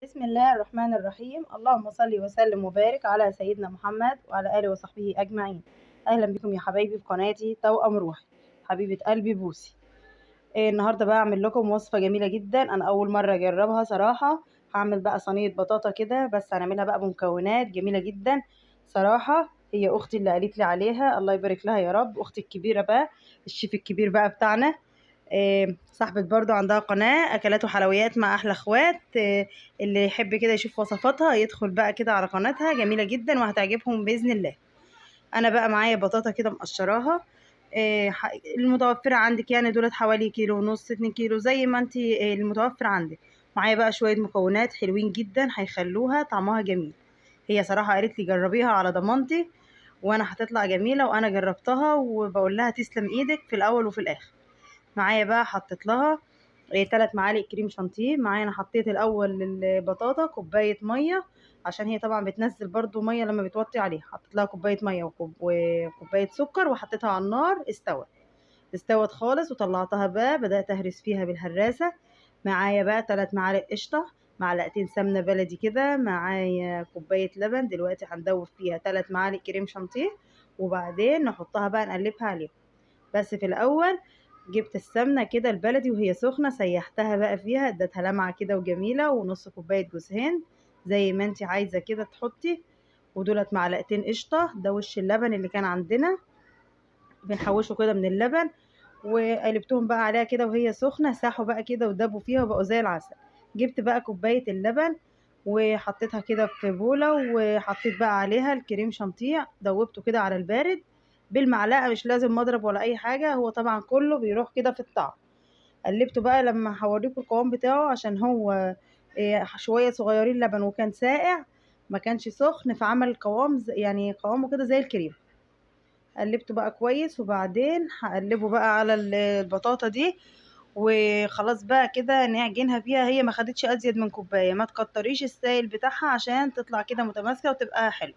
بسم الله الرحمن الرحيم. اللهم صل وسلم وبارك على سيدنا محمد وعلى آله وصحبه أجمعين. أهلا بكم يا حبايبي في قناتي توأم روحي، حبيبة قلبي بوسي. النهاردة بقى أعمل لكم وصفة جميلة جدا، أنا أول مرة أجربها صراحة. هعمل بقى صينية بطاطا كده، بس هنعملها بقى بمكونات جميلة جدا صراحة. هي أختي اللي قالت لي عليها، الله يبارك لها يا رب، أختي الكبيرة بقى، الشيف الكبير بقى بتاعنا. صاحبة برضو عندها قناة أكلات وحلويات مع أحلى أخوات. اللي يحب كده يشوف وصفاتها يدخل بقى كده على قناتها، جميلة جدا وهتعجبهم بإذن الله. أنا بقى معايا بطاطا كده مقشراها، المتوفرة عندك، يعني دولت حوالي كيلو ونص 2 كيلو زي ما انتي المتوفر عندك. معايا بقى شوية مكونات حلوين جدا هيخلوها طعمها جميل. هي صراحة قالت لي جربيها على ضمانتي، وانا هتطلع جميلة، وانا جربتها وبقول لها تسلم ايدك في الاول وفي الاخر. معايا بقى حطيت لها 3 معالق كريم شانتيه. معايا انا حطيت الاول للبطاطا كوبايه ميه، عشان هي طبعا بتنزل برضو ميه لما بتوطي عليها. حطيت لها كوبايه ميه وكوبايه سكر، وحطيتها على النار. استوت خالص وطلعتها بقى، بدات اهرس فيها بالهراسه. معايا بقى 3 معالق قشطه، معلقتين سمنه بلدي كده، معايا كوبايه لبن. دلوقتي هندوب فيها 3 معالق كريم شانتيه، وبعدين نحطها بقى نقلبها عليهم. بس في الاول جبت السمنه كده البلدي وهي سخنه، سيحتها بقى فيها، ادتها لمعه كده وجميله، ونص كوبايه جوز هند زي ما انت عايزه كده تحطي. ودولت معلقتين قشطه، ده وش اللبن اللي كان عندنا بنحوشه كده من اللبن. وقلبتهم بقى عليها كده وهي سخنه، ساحوا بقى كده ودبوا فيها وبقوا زي العسل. جبت بقى كوبايه اللبن وحطيتها كده في بوله، وحطيت بقى عليها الكريم شانتيه، دوبته كده على البارد بالمعلقه، مش لازم مضرب ولا اي حاجه، هو طبعا كله بيروح كده في الطعم. قلبته بقى، لما هوريكم القوام بتاعه، عشان هو شويه صغيرين لبن وكان ساقع، ما كانش سخن، فعمل قوام يعني قوامه كده زي الكريم. قلبته بقى كويس، وبعدين هقلبه بقى على البطاطا دي، وخلاص بقى كده نعجنها فيها. هي ما خدتش ازيد من كوبايه، ما تكتريش السائل بتاعها عشان تطلع كده متماسكه وتبقى حلو.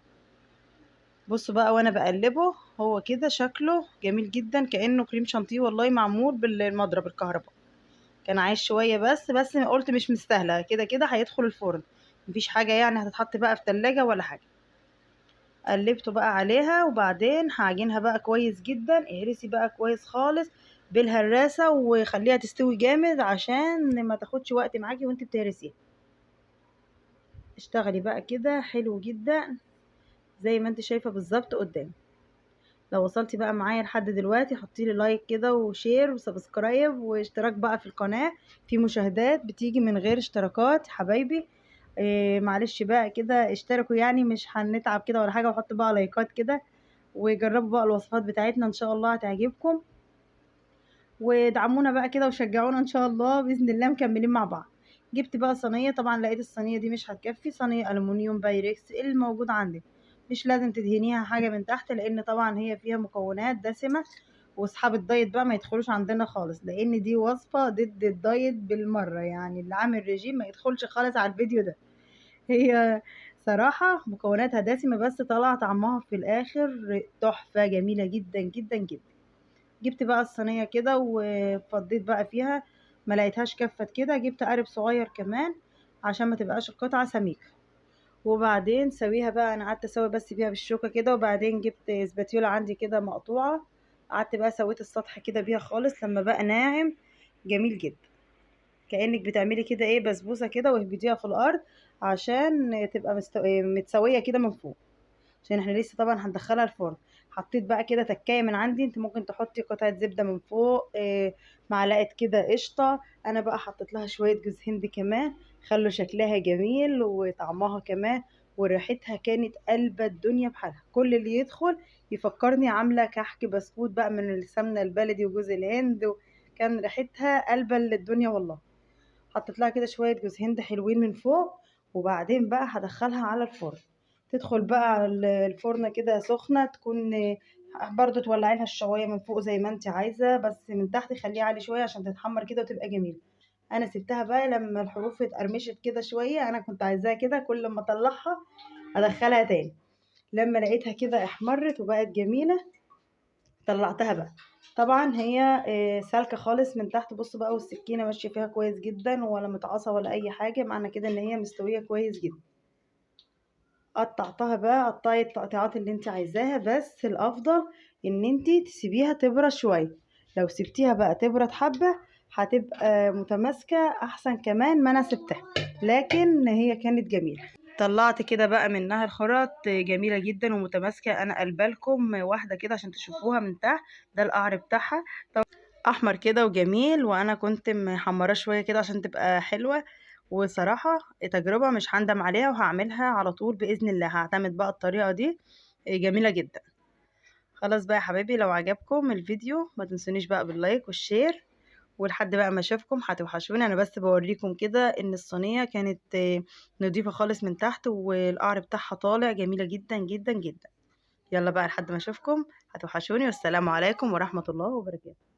بصوا بقى وانا بقلبه، هو كده شكله جميل جدا، كانه كريم شانتيه والله، معمول بالمضرب الكهرباء. كان عايز شويه، بس قلت مش مستاهله، كده كده هيدخل الفرن، مفيش حاجه يعني هتتحط بقى في تلاجة ولا حاجه. قلبته بقى عليها، وبعدين هعجنها بقى كويس جدا. اهرسي بقى كويس خالص بالهراسة، وخليها تستوي جامد عشان ما تاخدش وقت معاكي وانت بتهرسيها. اشتغلي بقى كده حلو جدا زي ما انت شايفة بالظبط قدام. لو وصلتي بقى معايا لحد دلوقتي حطيلي لايك كده وشير وسبسكرايب واشتراك بقى في القناة. في مشاهدات بتيجي من غير اشتراكات حبايبي، إيه معلش بقى كده اشتركوا، يعني مش هنتعب كده ولا حاجة، وحط بقى لايكات كده، وجربوا بقى الوصفات بتاعتنا ان شاء الله هتعجبكم. وادعمونا بقى كده وشجعونا ان شاء الله باذن الله، مكملين مع بعض. جبت بقى صينيه، طبعا لقيت الصينيه دي مش هتكفي، صينيه الومنيوم بايركس الموجود عندك. مش لازم تدهنيها حاجه من تحت، لان طبعا هي فيها مكونات دسمه، واصحاب الدايت بقى ما يدخلوش عندنا خالص، لان دي وصفه ضد الدايت بالمره، يعني اللي عامل ريجيم ما يدخلش خالص على الفيديو ده. هي صراحه مكوناتها دسمه، بس طلع طعمها في الاخر تحفه جميله جدا جدا جدا. جبت بقى الصينيه كده وفضيت بقى فيها، ما لقيتهاش كفت كده، جبت قارب صغير كمان عشان ما تبقاش القطعه سميكه. وبعدين سويها بقى، انا قعدت اسوي بس فيها بالشوكه كده، وبعدين جبت اسباتيولا عندي كده مقطوعه، قعدت بقى سويت السطح كده بيها خالص لما بقى ناعم جميل جدا. كأنك بتعملي كده ايه بسبوسه كده، واهبطيها في الارض عشان تبقى متسويه كده من فوق، عشان احنا لسه طبعا هندخلها الفرن. حطيت بقى كده تكايه من عندي، انت ممكن تحطي قطعه زبده من فوق، معلقه كده قشطه. انا بقى حطيت لها شويه جوز هند كمان، خلوا شكلها جميل وطعمها كمان، وريحتها كانت قلبة الدنيا بحالها. كل اللي يدخل يفكرني عامله كحك بسكوت بقى من السمنه البلدي وجوز الهند، كان ريحتها قلبة الدنيا والله. حطيت لها كده شويه جوز هند حلوين من فوق، وبعدين بقى هدخلها على الفرن. تدخل بقى على الفرن كده سخنه، تكون برضو تولعي لها الشوايه من فوق زي ما انت عايزه، بس من تحت خليها عالي شويه عشان تتحمر كده وتبقى جميله. انا سبتها بقى لما الحروف اتقرمشت كده شويه، انا كنت عايزاها كده كل ما اطلعها ادخلها تاني. لما لقيتها كده احمرت وبقت جميله، طلعتها بقى. طبعا هي سالكه خالص من تحت. بصوا بقى، والسكينه ماشيه فيها كويس جدا، ولا متعصه ولا اي حاجه، معنى كده ان هي مستويه كويس جدا. قطعتها بقى، قطعي التقطيعات اللي انت عايزاها، بس الافضل ان انت تسيبيها تبرد شويه. لو سبتيها بقى تبرد حبه هتبقى متماسكه احسن كمان ما انا سبتها. لكن هي كانت جميله. طلعت كده بقى منها الخرط، جميله جدا ومتماسكه. انا قلبالكم واحده كده عشان تشوفوها من تحت. ده القعر بتاعها احمر كده وجميل، وانا كنت محمراه شويه كده عشان تبقى حلوه. وصراحه تجربه مش هندم عليها، وهعملها على طول باذن الله. هعتمد بقى الطريقه دي، جميله جدا. خلاص بقى يا حبايبي، لو عجبكم الفيديو ما تنسونيش بقى باللايك والشير. ولحد بقى ما اشوفكم هتوحشوني. انا بس بوريكم كده ان الصينيه كانت نضيفه خالص من تحت، والقعر بتاعها طالع، جميله جدا جدا جدا. يلا بقى لحد ما اشوفكم، هتوحشوني، والسلام عليكم ورحمه الله وبركاته.